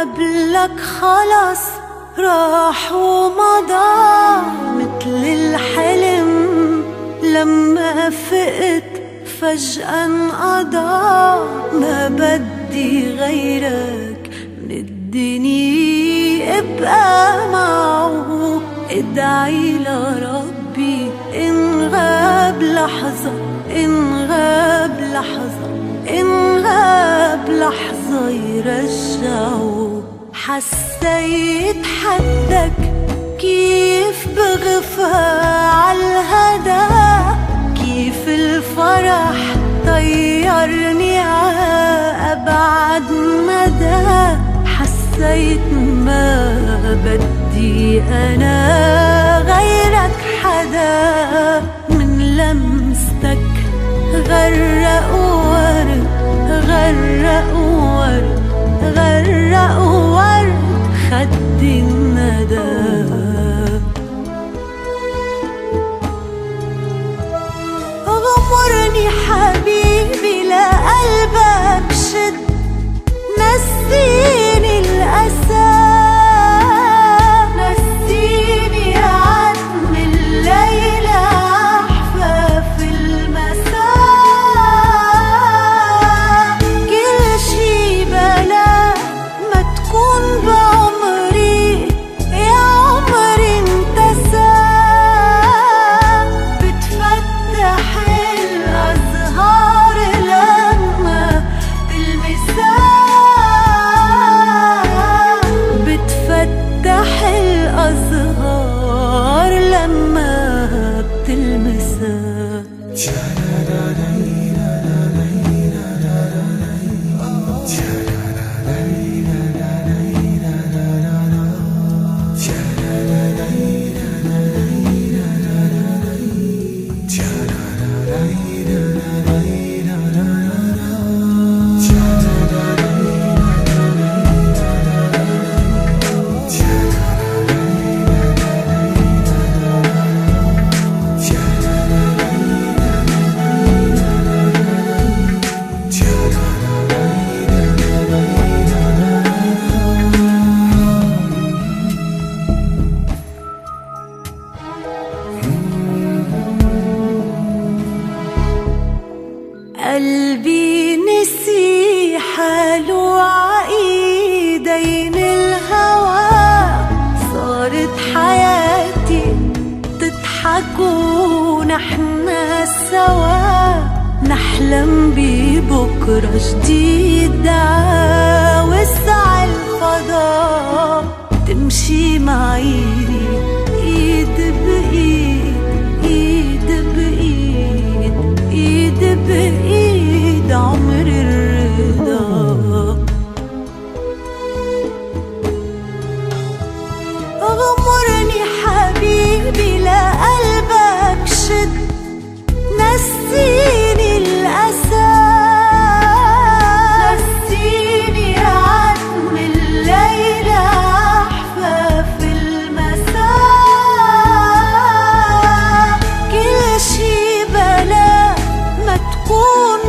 قبلك خلاص راح ومضى مثل الحلم، لما فقت فجأة انقضى. ما بدي غيرك من الدنيا ابقى معه، ادعي لربي إن غاب لحظة، إن غاب لحظة، إن غاب لحظة يرجعه. حسيت حدك كيف بغفى عالهدى، كيف الفرح طيرني عأبعد مدى. حسيت ما بدي أنا غيرك حدا، من لمستك غرق ورد، غرق ورد، غرق ورد خدي الندى. غمرني حبيبي لقلبك شد، نسيني الأسى، نسيني عتم الليل أحفاف المساء. كل شي بلا ما تكون بعمري يا عمري انتسى. بتفتح الأزهار لما تلمسها، بتفتح الأزهار لما بتلمسها. قلبي نسي حاله عايدين الهوى، صارت حياتي تضحك ونحنا سوا. نحلم ببكرة جديد وسع الفضاء، تمشي معي ايد بايد، ايد بايد، ايد بايد عمر الرضا. غمرني حبيبي لقلبك شد، نسيني الأسى، نسيني عتم الليل أحفاف المساء. كل شي بلا ما تكون